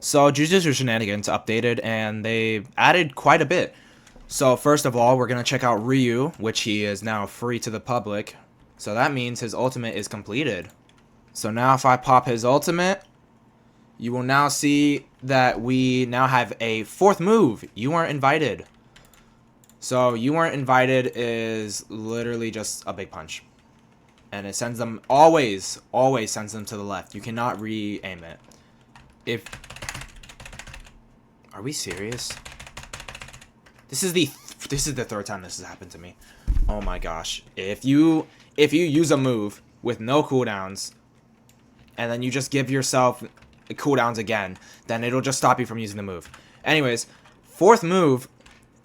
So Jujutsu Shenanigans updated and they added quite a bit. So first of all, we're going to check out Ryu, which he is now free to the public. So that means his ultimate is completed. So now if I pop his ultimate, you will now see that we now have a fourth move. You weren't invited. So you weren't invited is literally just a big punch. And it sends them, always sends them to the left. You cannot re-aim it. Are we serious? This is the third time this has happened to me. Oh my gosh. If you use a move with no cooldowns and then you just give yourself cooldowns again, then it'll just stop you from using the move. Anyways, fourth move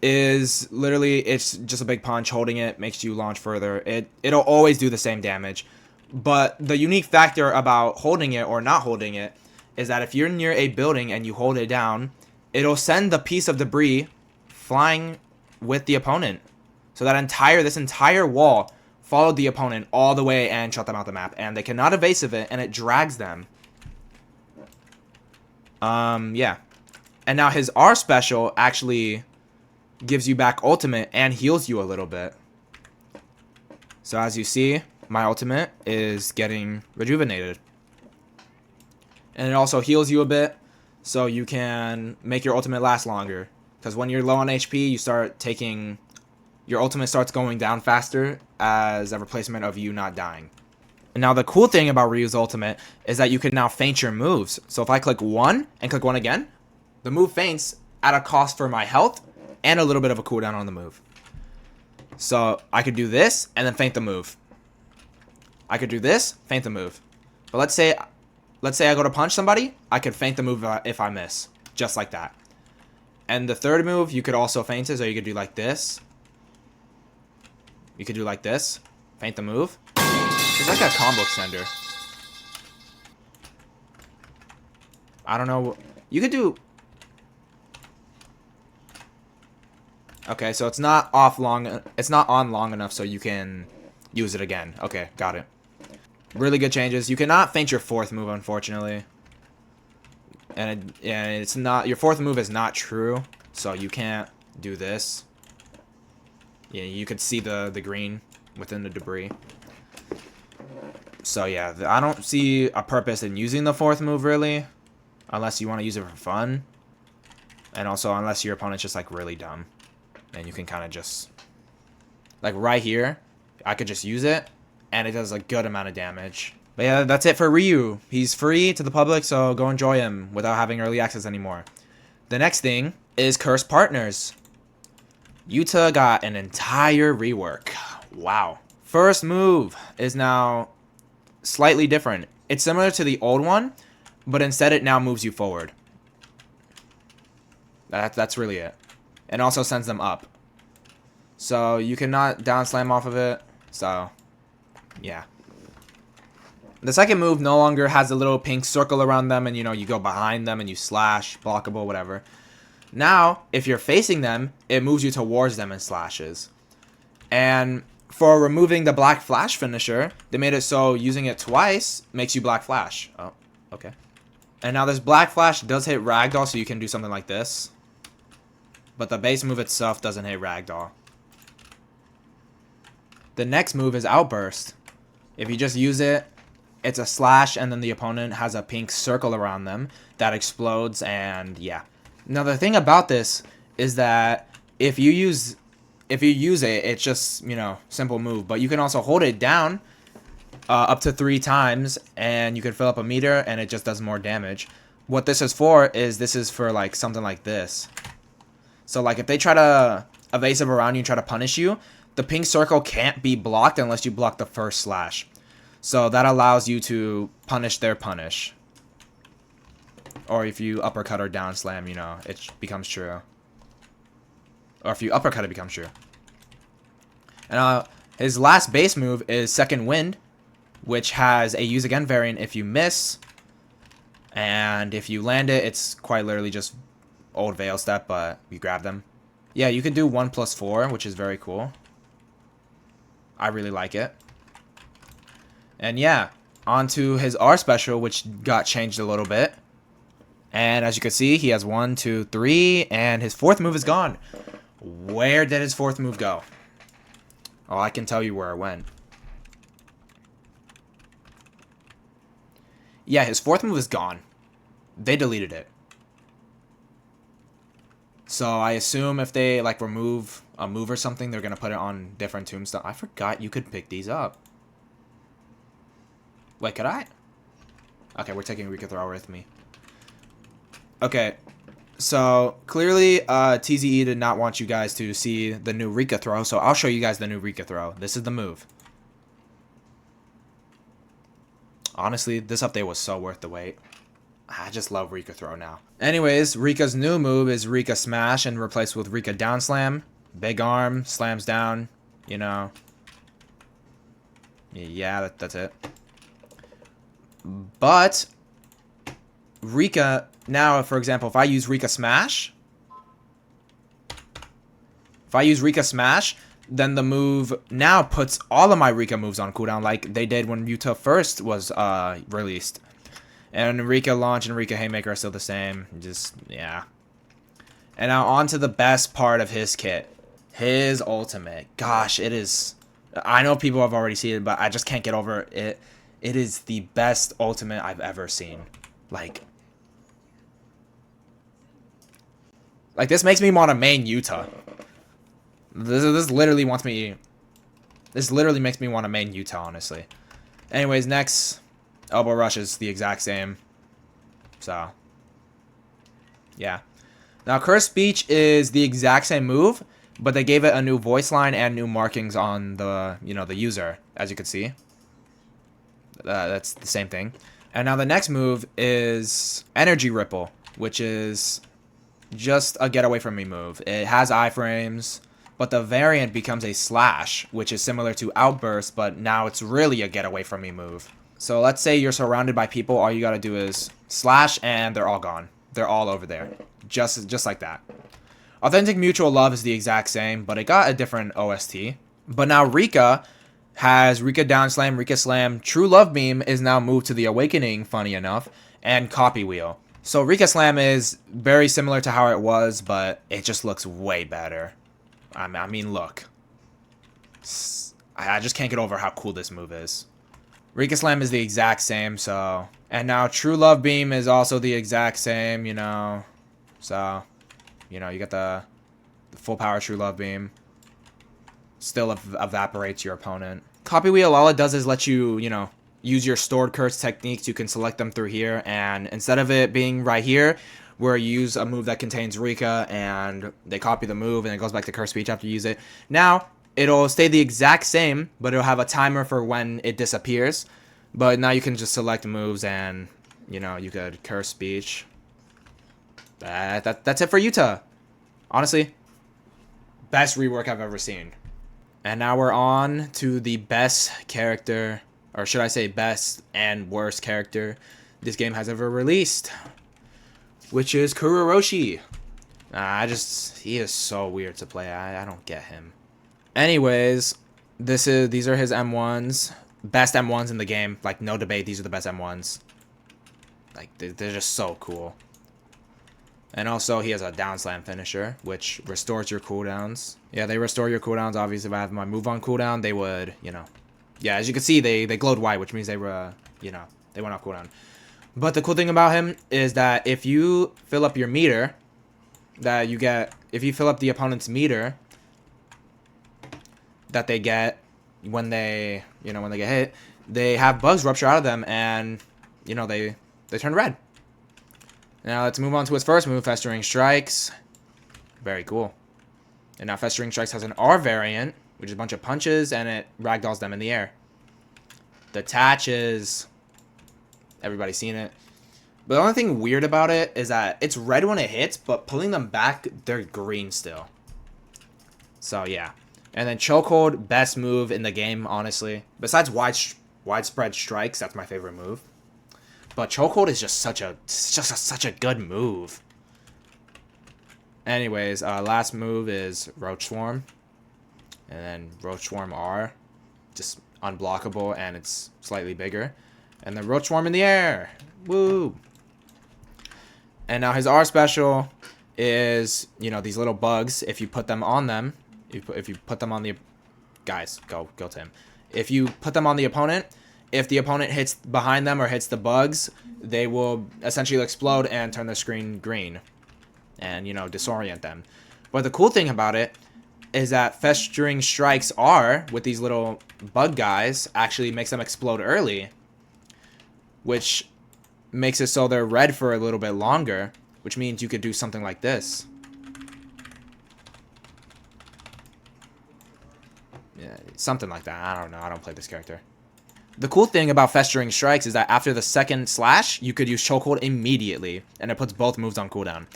is literally, it's just a big punch. Holding it makes you launch further. It'll always do the same damage. But the unique factor about holding it or not holding it is that if you're near a building and you hold it down, it'll send the piece of debris flying with the opponent. So that this entire wall followed the opponent all the way and shut them out the map. And they cannot evasive it, and it drags them. Yeah. And now his R special actually gives you back ultimate and heals you a little bit. So as you see, my ultimate is getting rejuvenated. And it also heals you a bit, so you can make your ultimate last longer. Because when you're low on HP, your ultimate starts going down faster as a replacement of you not dying. And now the cool thing about Ryu's ultimate is that you can now feint your moves. So if I click 1 and click 1 again, the move feints at a cost for my health and a little bit of a cooldown on the move. So I could do this and then feint the move. I could do this, feint the move. But let's say I go to punch somebody, I could feint the move if I miss. Just like that. And the third move, you could also feint it, so you could do like this. You could do like this. Feint the move. It's like a combo extender. I don't know. You could do... Okay, so it's not on long enough so you can use it again. Okay, got it. Really good changes. You cannot feint your fourth move, unfortunately. And it's not, your fourth move is not true, so you can't do this. Yeah, you could see the green within the debris. So yeah, I don't see a purpose in using the fourth move really, unless you want to use it for fun. And also unless your opponent's just like really dumb. And you can kind of just, like right here, I could just use it, and it does a good amount of damage. But yeah, that's it for Ryu. He's free to the public, so go enjoy him without having early access anymore. The next thing is Cursed Partners. Yuta got an entire rework. Wow. First move is now slightly different. It's similar to the old one, but instead it now moves you forward. That's really it. And also sends them up. So you cannot down slam off of it. So, yeah. The second move no longer has a little pink circle around them and, you go behind them and you slash, blockable, whatever. Now, if you're facing them, it moves you towards them and slashes. And for removing the Black Flash finisher, they made it so using it twice makes you Black Flash. Oh, okay. And now this Black Flash does hit Ragdoll, so you can do something like this. But the base move itself doesn't hit Ragdoll. The next move is Outburst. If you just use it, it's a slash and then the opponent has a pink circle around them that explodes, and yeah. Now the thing about this is that if you use it, it's just, simple move. But you can also hold it down up to 3 times and you can fill up a meter and it just does more damage. What this is for is like something like this. So like if they try to evasive around you and try to punish you, the pink circle can't be blocked unless you block the first slash. So that allows you to punish their punish. Or if you uppercut or down slam, it becomes true. Or if you uppercut, it becomes true. And his last base move is Second Wind, which has a use again variant if you miss. And if you land it, it's quite literally just old Veil step, but you grab them. Yeah, you can do 1+4, which is very cool. I really like it. And yeah, on to his R special, which got changed a little bit. And as you can see, he has 1, 2, 3, and his fourth move is gone. Where did his fourth move go? Oh, I can tell you where it went. Yeah, his fourth move is gone. They deleted it. So I assume if they like remove a move or something, they're gonna put it on different tombstones. I forgot you could pick these up. Wait, could I? Okay, we're taking Rika Throw with me. Okay, so clearly TZE did not want you guys to see the new Rika Throw, so I'll show you guys the new Rika Throw. This is the move. Honestly, this update was so worth the wait. I just love Rika Throw now. Anyways, Rika's new move is Rika Smash and replaced with Rika Down Slam. Big arm, slams down, you know. Yeah, that's it. But Rika, now, for example, if I use Rika Smash, then the move now puts all of my Rika moves on cooldown like they did when Yuta first was released. And Rika Launch and Rika Haymaker are still the same. Just, yeah. And now on to the best part of his kit. His ultimate. Gosh, it is... I know people have already seen it, but I just can't get over it. It is the best ultimate I've ever seen. Like, this makes me want to main Yuta. This literally wants me... This literally makes me want to main Yuta, honestly. Anyways, next... Elbow Rush is the exact same. So, yeah. Now, Curse Speech is the exact same move, but they gave it a new voice line and new markings on the, the user, as you can see. That's the same thing. And now the next move is Energy Ripple, which is just a get away from me move. It has iframes, but the variant becomes a slash, which is similar to Outburst, but now it's really a get away from me move. So let's say you're surrounded by people, all you gotta do is slash and they're all gone. They're all over there. Just like that. Authentic Mutual Love is the exact same, but it got a different OST. But now Rika has Rika Down Slam, Rika Slam. True Love Beam is now moved to the Awakening, funny enough, and Copy Wheel. So Rika Slam is very similar to how it was, but it just looks way better. I mean, look. I just can't get over how cool this move is. Rika Slam is the exact same, so... And now True Love Beam is also the exact same, So, you got the full power True Love Beam. Still evaporates your opponent. Copy Wheel, all it does is let you, use your stored curse techniques. You can select them through here, and instead of it being right here, where you use a move that contains Rika, and they copy the move, and it goes back to Curse Speech after you use it. Now... It'll stay the exact same, but it'll have a timer for when it disappears. But now you can just select moves and, you could Curse Speech. That's it for Yuta. Honestly, best rework I've ever seen. And now we're on to the best character, or should I say best and worst character this game has ever released. Which is Kurorushi. He is so weird to play. I don't get him. Anyways, these are his M1s. Best M1s in the game. Like, no debate, these are the best M1s. Like, they're just so cool. And also, he has a down slam finisher, which restores your cooldowns. Yeah, they restore your cooldowns. Obviously, if I have my move on cooldown, they would, Yeah, as you can see, they glowed white, which means they were, they went off cooldown. But the cool thing about him is that if you fill up your meter, if you fill up the opponent's meter... that they get when they get hit, they have bugs rupture out of them, and they turn red. Now let's move on to his first move, Festering Strikes. Very cool. And now Festering Strikes has an R variant, which is a bunch of punches, and it ragdolls them in the air. Detach is... everybody's seen it. But the only thing weird about it is that it's red when it hits, but pulling them back, they're green still. So yeah. And then Chokehold, best move in the game, honestly. Besides Widespread Strikes, that's my favorite move. But Chokehold is just such a good move. Anyways, last move is Roach Swarm. And then Roach Swarm R. Just unblockable, and it's slightly bigger. And then Roach Swarm in the air. Woo! And now his R special is, you know, these little bugs. If you put them on them, if you put them on the... Guys, go to him. If you put them on the opponent, if the opponent hits behind them or hits the bugs, they will essentially explode and turn the screen green. And, you know, disorient them. But the cool thing about it is that Festering Strikes R, with these little bug guys, actually makes them explode early. Which makes it so they're red for a little bit longer. Which means you could do something like this. Yeah, something like that. I don't know. I don't play this character. The cool thing about Festering Strikes is that after the second slash, you could use Chokehold immediately. And it puts both moves on cooldown.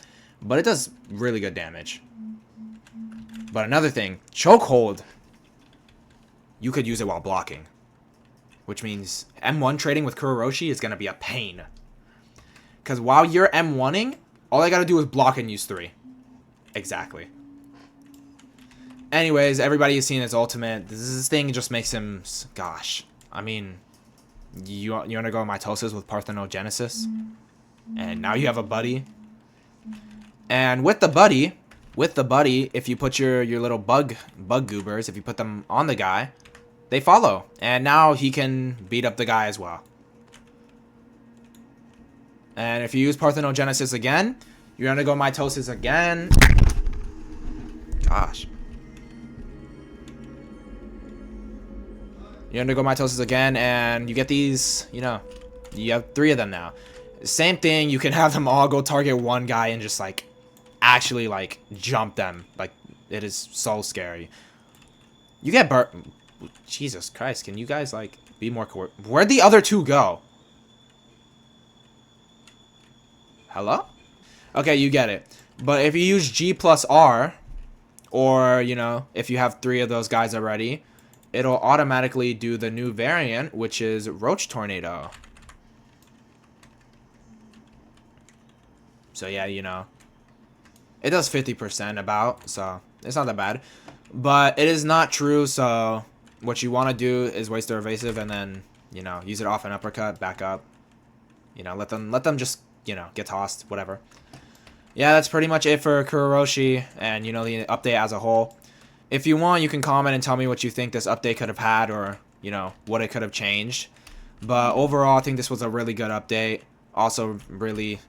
But it does really good damage. But another thing, Chokehold, you could use it while blocking. Which means M1 trading with Kurorushi is going to be a pain. Because while you're M1ing, all I got to do is block and use 3. Exactly. Anyways, everybody has seen his ultimate. This thing just makes him... Gosh. I mean, you want to go mitosis with parthenogenesis? And now you have a buddy. And with the buddy, if you put your little bug goobers, if you put them on the guy, they follow. And now he can beat up the guy as well. And if you use parthenogenesis again, you're gonna go mitosis again. Gosh. You're gonna go mitosis again, and you get these, you know, you have 3 of them now. Same thing, you can have them all go target one guy and just, like, actually, like, jump them. Like, it is so scary. You get Jesus Christ, can you guys, like, be more Where'd the other 2 go? Hello? Okay, you get it. But if you use G plus R, or, you know, if you have 3 of those guys already, it'll automatically do the new variant, which is Roach Tornado. So yeah, you know, it does 50% about, so it's not that bad. But it is not true, so what you want to do is waste the evasive and then, you know, use it off an uppercut, back up. You know, let them just, you know, get tossed, whatever. Yeah, that's pretty much it for Kurourushi and, you know, the update as a whole. If you want, you can comment and tell me what you think this update could have had or, you know, what it could have changed. But overall, I think this was a really good update. Also, really,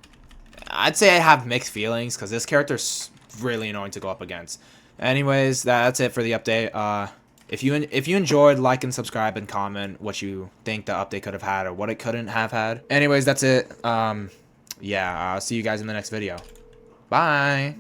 I'd say I have mixed feelings because this character's really annoying to go up against. Anyways, that's it for the update. If you enjoyed, like and subscribe and comment what you think the update could have had or what it couldn't have had. Anyways, that's it. Yeah, I'll see you guys in the next video. Bye.